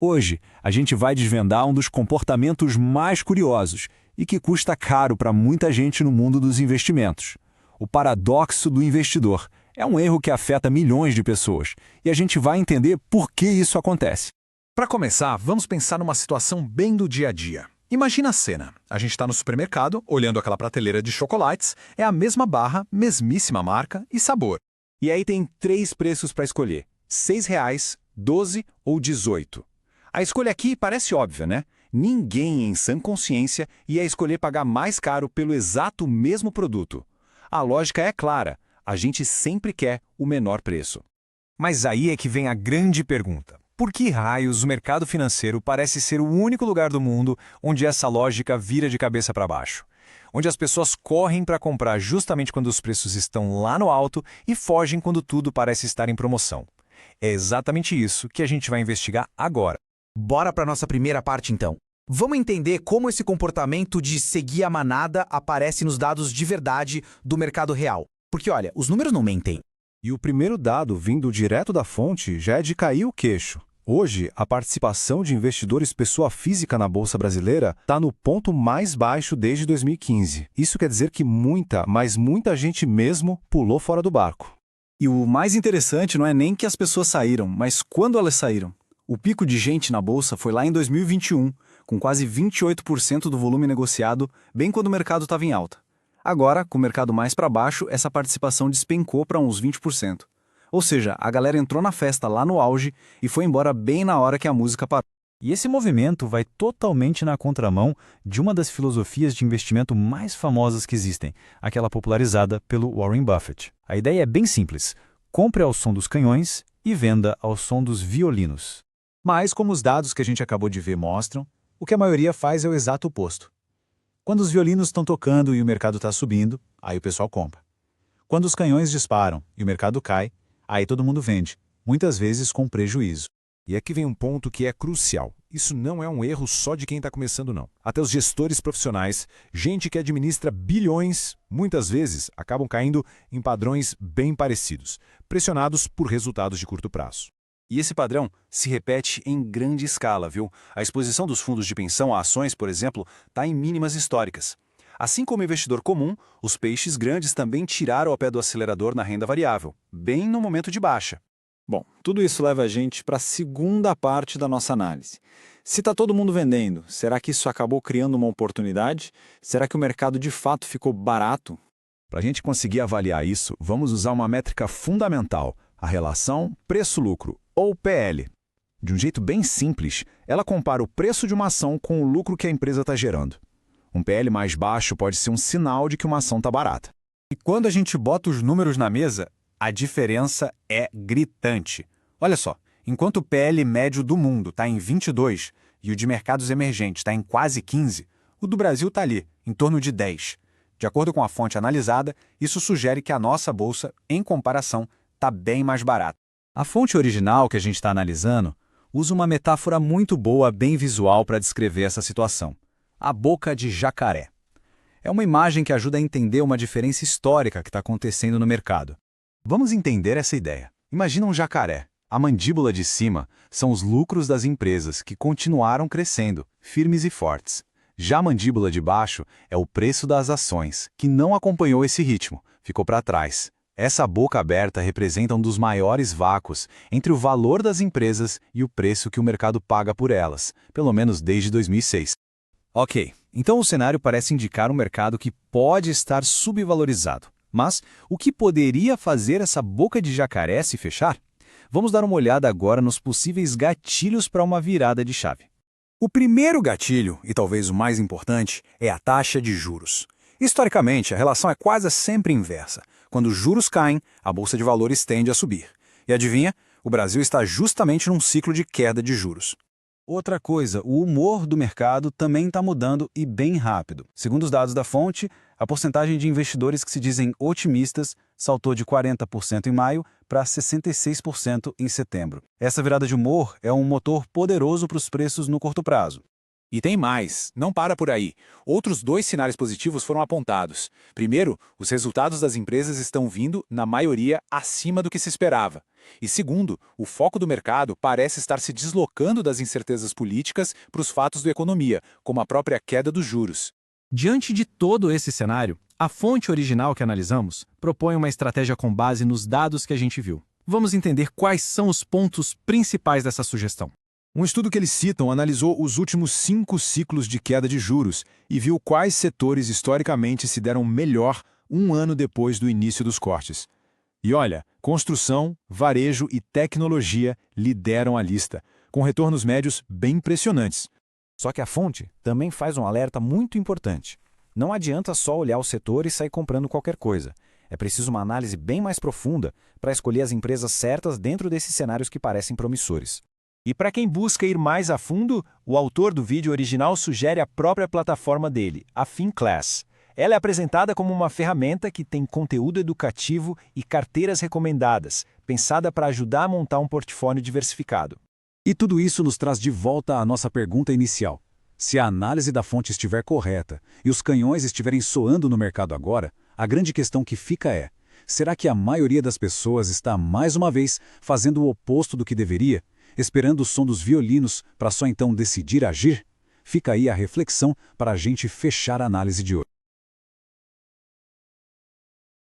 Hoje, a gente vai desvendar um dos comportamentos mais curiosos e que custa caro para muita gente no mundo dos investimentos. O paradoxo do investidor é um erro que afeta milhões de pessoas e a gente vai entender por que isso acontece. Para começar, vamos pensar numa situação bem do dia a dia. Imagina a cena. A gente está no supermercado, olhando aquela prateleira de chocolates, é a mesma barra, mesmíssima marca e sabor. E aí tem 3 preços para escolher: R$ 6, 12 ou 18. A escolha aqui parece óbvia, né? Ninguém em sã consciência ia escolher pagar mais caro pelo exato mesmo produto. A lógica é clara, a gente sempre quer o menor preço. Mas aí é que vem a grande pergunta. Por que raios o mercado financeiro parece ser o único lugar do mundo onde essa lógica vira de cabeça para baixo? Onde as pessoas correm para comprar justamente quando os preços estão lá no alto e fogem quando tudo parece estar em promoção. É exatamente isso que a gente vai investigar agora. Bora para nossa primeira parte, então. Vamos entender como esse comportamento de seguir a manada aparece nos dados de verdade do mercado real. Porque, olha, os números não mentem. E o primeiro dado vindo direto da fonte já é de cair o queixo. Hoje, a participação de investidores pessoa física na Bolsa Brasileira está no ponto mais baixo desde 2015. Isso quer dizer que muita, mas muita gente mesmo pulou fora do barco. E o mais interessante não é nem que as pessoas saíram, mas quando elas saíram. O pico de gente na Bolsa foi lá em 2021, com quase 28% do volume negociado, bem quando o mercado estava em alta. Agora, com o mercado mais para baixo, essa participação despencou para uns 20%. Ou seja, a galera entrou na festa lá no auge e foi embora bem na hora que a música parou. E esse movimento vai totalmente na contramão de uma das filosofias de investimento mais famosas que existem, aquela popularizada pelo Warren Buffett. A ideia é bem simples: compre ao som dos canhões e venda ao som dos violinos. Mas, como os dados que a gente acabou de ver mostram, o que a maioria faz é o exato oposto. Quando os violinos estão tocando e o mercado está subindo, aí o pessoal compra. Quando os canhões disparam e o mercado cai, aí todo mundo vende, muitas vezes com prejuízo. E aqui vem um ponto que é crucial. Isso não é um erro só de quem está começando, não. Até os gestores profissionais, gente que administra bilhões, muitas vezes acabam caindo em padrões bem parecidos, pressionados por resultados de curto prazo. E esse padrão se repete em grande escala, viu? A exposição dos fundos de pensão a ações, por exemplo, está em mínimas históricas. Assim como o investidor comum, os peixes grandes também tiraram o pé do acelerador na renda variável, bem no momento de baixa. Bom, tudo isso leva a gente para a segunda parte da nossa análise. Se está todo mundo vendendo, será que isso acabou criando uma oportunidade? Será que o mercado de fato ficou barato? Para a gente conseguir avaliar isso, vamos usar uma métrica fundamental, a relação preço-lucro, ou PL. De um jeito bem simples, ela compara o preço de uma ação com o lucro que a empresa está gerando. Um PL mais baixo pode ser um sinal de que uma ação está barata. E quando a gente bota os números na mesa, a diferença é gritante. Olha só, enquanto o PL médio do mundo está em 22 e o de mercados emergentes está em quase 15, o do Brasil está ali, em torno de 10. De acordo com a fonte analisada, isso sugere que a nossa bolsa, em comparação, está bem mais barata. A fonte original que a gente está analisando usa uma metáfora muito boa, bem visual para descrever essa situação: a boca de jacaré. É uma imagem que ajuda a entender uma diferença histórica que está acontecendo no mercado. Vamos entender essa ideia. Imagina um jacaré. A mandíbula de cima são os lucros das empresas que continuaram crescendo, firmes e fortes. Já a mandíbula de baixo é o preço das ações, que não acompanhou esse ritmo, ficou para trás. Essa boca aberta representa um dos maiores vácuos entre o valor das empresas e o preço que o mercado paga por elas, pelo menos desde 2006. Ok, então o cenário parece indicar um mercado que pode estar subvalorizado. Mas o que poderia fazer essa boca de jacaré se fechar? Vamos dar uma olhada agora nos possíveis gatilhos para uma virada de chave. O primeiro gatilho, e talvez o mais importante, é a taxa de juros. Historicamente, a relação é quase sempre inversa. Quando os juros caem, a bolsa de valores tende a subir. E adivinha? O Brasil está justamente num ciclo de queda de juros. Outra coisa, o humor do mercado também está mudando e bem rápido. Segundo os dados da fonte, a porcentagem de investidores que se dizem otimistas saltou de 40% em maio para 66% em setembro. Essa virada de humor é um motor poderoso para os preços no curto prazo. E tem mais, não para por aí. Outros 2 sinais positivos foram apontados. Primeiro, os resultados das empresas estão vindo, na maioria, acima do que se esperava. E segundo, o foco do mercado parece estar se deslocando das incertezas políticas para os fatos da economia, como a própria queda dos juros. Diante de todo esse cenário, a fonte original que analisamos propõe uma estratégia com base nos dados que a gente viu. Vamos entender quais são os pontos principais dessa sugestão. Um estudo que eles citam analisou os últimos 5 ciclos de queda de juros e viu quais setores historicamente se deram melhor um ano depois do início dos cortes. E olha, construção, varejo e tecnologia lideram a lista, com retornos médios bem impressionantes. Só que a fonte também faz um alerta muito importante. Não adianta só olhar o setor e sair comprando qualquer coisa. É preciso uma análise bem mais profunda para escolher as empresas certas dentro desses cenários que parecem promissores. E para quem busca ir mais a fundo, o autor do vídeo original sugere a própria plataforma dele, a FinClass. Ela é apresentada como uma ferramenta que tem conteúdo educativo e carteiras recomendadas, pensada para ajudar a montar um portfólio diversificado. E tudo isso nos traz de volta à nossa pergunta inicial. Se a análise da fonte estiver correta e os canhões estiverem soando no mercado agora, a grande questão que fica é: será que a maioria das pessoas está, mais uma vez, fazendo o oposto do que deveria, esperando o som dos violinos para só então decidir agir? Fica aí a reflexão para a gente fechar a análise de hoje.